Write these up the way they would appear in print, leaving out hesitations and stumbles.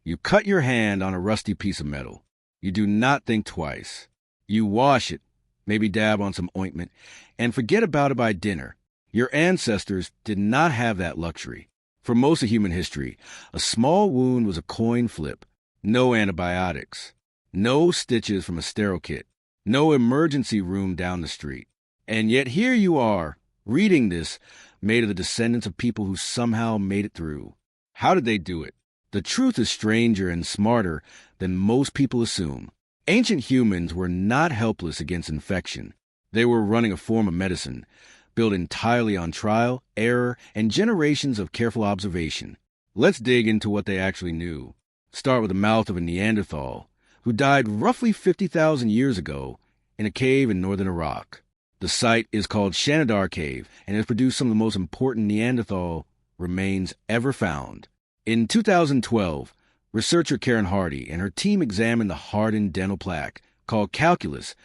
You cut your hand on a rusty piece of metal. You do not think twice. You wash it, maybe dab on some ointment, and forget about it by dinner. Your ancestors did not have that luxury. For most of human history, a small wound was a coin flip. No antibiotics. No stitches from a sterile kit. No emergency room down the street. And yet here you are, reading this, made of the descendants of people who somehow made it through. How did they do it? The truth is stranger and smarter than most people assume. Ancient humans were not helpless against infection. They were running a form of medicine, built entirely on trial, error, and generations of careful observation. Let's dig into what they actually knew. Start with the mouth of a Neanderthal, who died roughly 50,000 years ago in a cave in northern Iraq. The site is called Shanidar Cave and has produced some of the most important Neanderthal remains ever found. In 2012, researcher Karen Hardy and her team examined the hardened dental plaque, called calculus,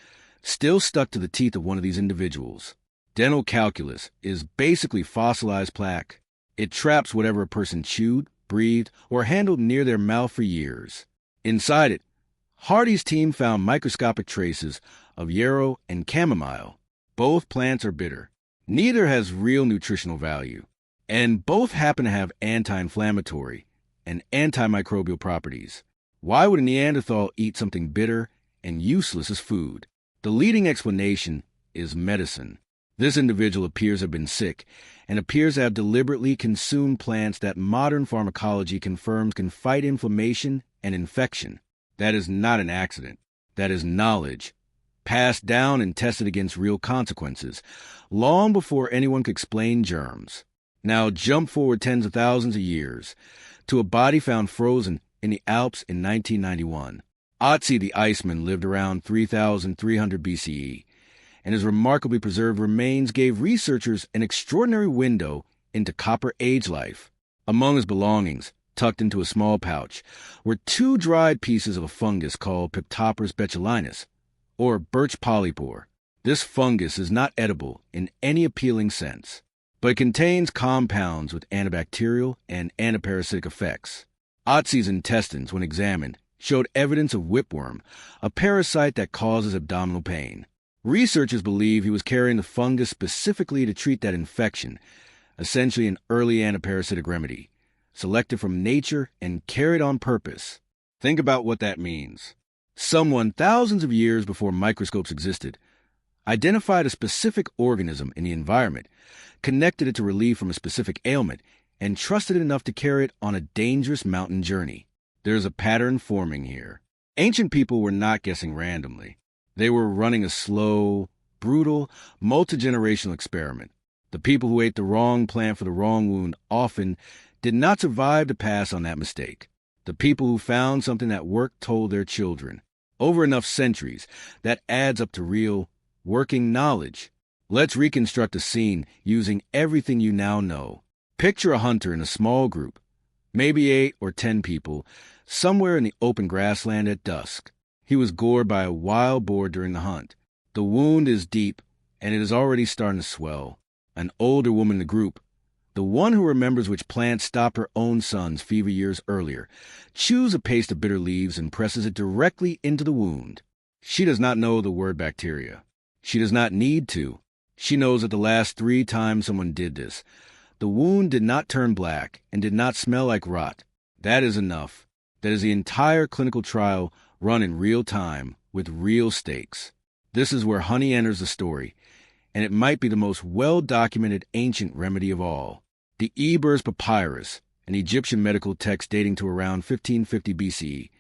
still stuck to the teeth of one of these individuals. Dental calculus is basically fossilized plaque. It traps whatever a person chewed, breathed, or handled near their mouth for years. Inside it, Hardy's team found microscopic traces of yarrow and chamomile. Both plants are bitter. Neither has real nutritional value. And both happen to have anti-inflammatory and antimicrobial properties. Why would a Neanderthal eat something bitter and useless as food? The leading explanation is medicine. This individual appears to have been sick and appears to have deliberately consumed plants that modern pharmacology confirms can fight inflammation and infection. That is not an accident. That is knowledge, passed down and tested against real consequences, long before anyone could explain germs. Now jump forward tens of thousands of years to a body found frozen in the Alps in 1991. Ötzi the Iceman lived around 3,300 BCE, and his remarkably preserved remains gave researchers an extraordinary window into Copper Age life. Among his belongings, tucked into a small pouch, were 2 dried pieces of a fungus called Piptoporus botulinus, or birch polypore. This fungus is not edible in any appealing sense, but it contains compounds with antibacterial and antiparasitic effects. Ötzi's intestines, when examined, showed evidence of whipworm, a parasite that causes abdominal pain. Researchers believe he was carrying the fungus specifically to treat that infection, essentially an early antiparasitic remedy, selected from nature and carried on purpose. Think about what that means. Someone thousands of years before microscopes existed identified a specific organism in the environment, connected it to relief from a specific ailment, and trusted it enough to carry it on a dangerous mountain journey. There's a pattern forming here. Ancient people were not guessing randomly. They were running a slow, brutal, multi-generational experiment. The people who ate the wrong plant for the wrong wound often did not survive to pass on that mistake. The people who found something that worked told their children. Over enough centuries, that adds up to real, working knowledge. Let's reconstruct a scene using everything you now know. Picture a hunter in a small group, maybe 8 or 10 people, somewhere in the open grassland at dusk. He was gored by a wild boar during the hunt. The wound is deep, and it is already starting to swell. An older woman in the group, the one who remembers which plant stopped her own son's fever years earlier, chews a paste of bitter leaves and presses it directly into the wound. She does not know the word bacteria. She does not need to. She knows that the last 3 times someone did this, the wound did not turn black and did not smell like rot. That is enough. That is the entire clinical trial run in real time with real stakes. This is where honey enters the story, and it might be the most well-documented ancient remedy of all. The Ebers Papyrus, an Egyptian medical text dating to around 1550 BCE,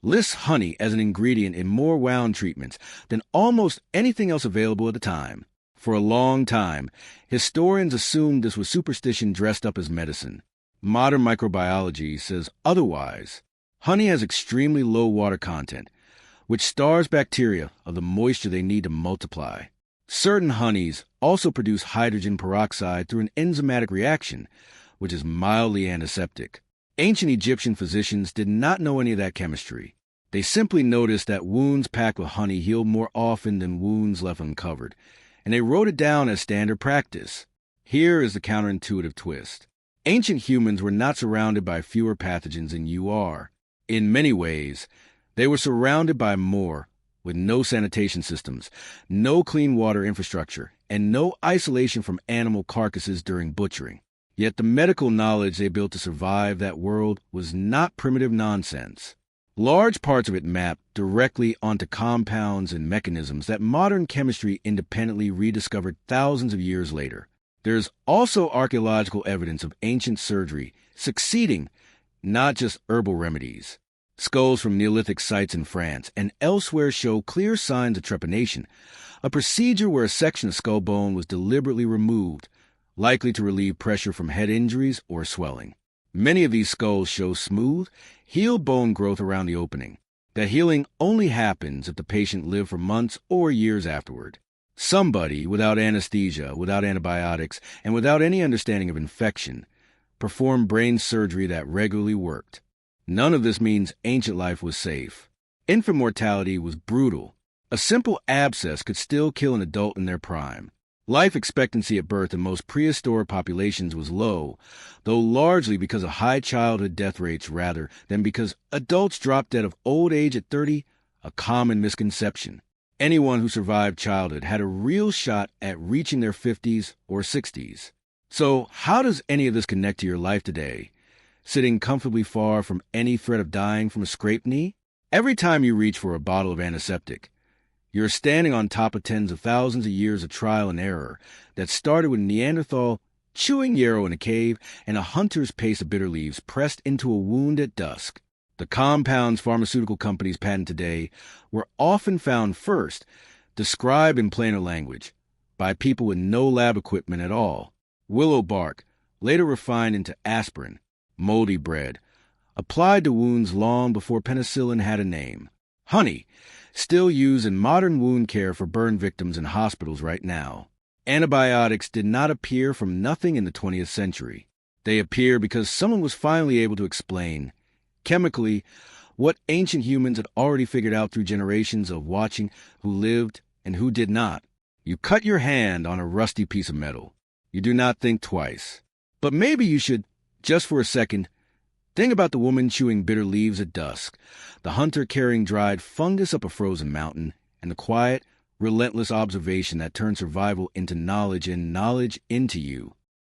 lists honey as an ingredient in more wound treatments than almost anything else available at the time. For a long time, historians assumed this was superstition dressed up as medicine. Modern microbiology says otherwise. Honey has extremely low water content, which starves bacteria of the moisture they need to multiply. Certain honeys also produce hydrogen peroxide through an enzymatic reaction, which is mildly antiseptic. Ancient Egyptian physicians did not know any of that chemistry. They simply noticed that wounds packed with honey healed more often than wounds left uncovered, and they wrote it down as standard practice. Here is the counterintuitive twist. Ancient humans were not surrounded by fewer pathogens than you are. In many ways, they were surrounded by more, with no sanitation systems, no clean water infrastructure, and no isolation from animal carcasses during butchering. Yet the medical knowledge they built to survive that world was not primitive nonsense. Large parts of it mapped directly onto compounds and mechanisms that modern chemistry independently rediscovered thousands of years later. There's also archaeological evidence of ancient surgery succeeding, not just herbal remedies. Skulls from Neolithic sites in France and elsewhere show clear signs of trepanation, a procedure where a section of skull bone was deliberately removed, likely to relieve pressure from head injuries or swelling. Many of these skulls show smooth, healed bone growth around the opening. That healing only happens if the patient lived for months or years afterward. Somebody, without anesthesia, without antibiotics, and without any understanding of infection, performed brain surgery that regularly worked. None of this means ancient life was safe. Infant mortality was brutal. A simple abscess could still kill an adult in their prime. Life expectancy at birth in most prehistoric populations was low, though largely because of high childhood death rates rather than because adults dropped dead of old age at 30, a common misconception. Anyone who survived childhood had a real shot at reaching their 50s or 60s. So how does any of this connect to your life today? Sitting comfortably far from any threat of dying from a scraped knee? Every time you reach for a bottle of antiseptic, you're standing on top of tens of thousands of years of trial and error that started with Neanderthal chewing yarrow in a cave and a hunter's paste of bitter leaves pressed into a wound at dusk. The compounds pharmaceutical companies patent today were often found first, described in plainer language, by people with no lab equipment at all. Willow bark, later refined into aspirin, moldy bread, applied to wounds long before penicillin had a name. Honey, still used in modern wound care for burn victims in hospitals right now. Antibiotics did not appear from nothing in the 20th century. They appear because someone was finally able to explain, chemically, what ancient humans had already figured out through generations of watching who lived and who did not. You cut your hand on a rusty piece of metal. You do not think twice. But maybe you should, just for a second, think about the woman chewing bitter leaves at dusk, the hunter carrying dried fungus up a frozen mountain, and the quiet, relentless observation that turned survival into knowledge and knowledge into you.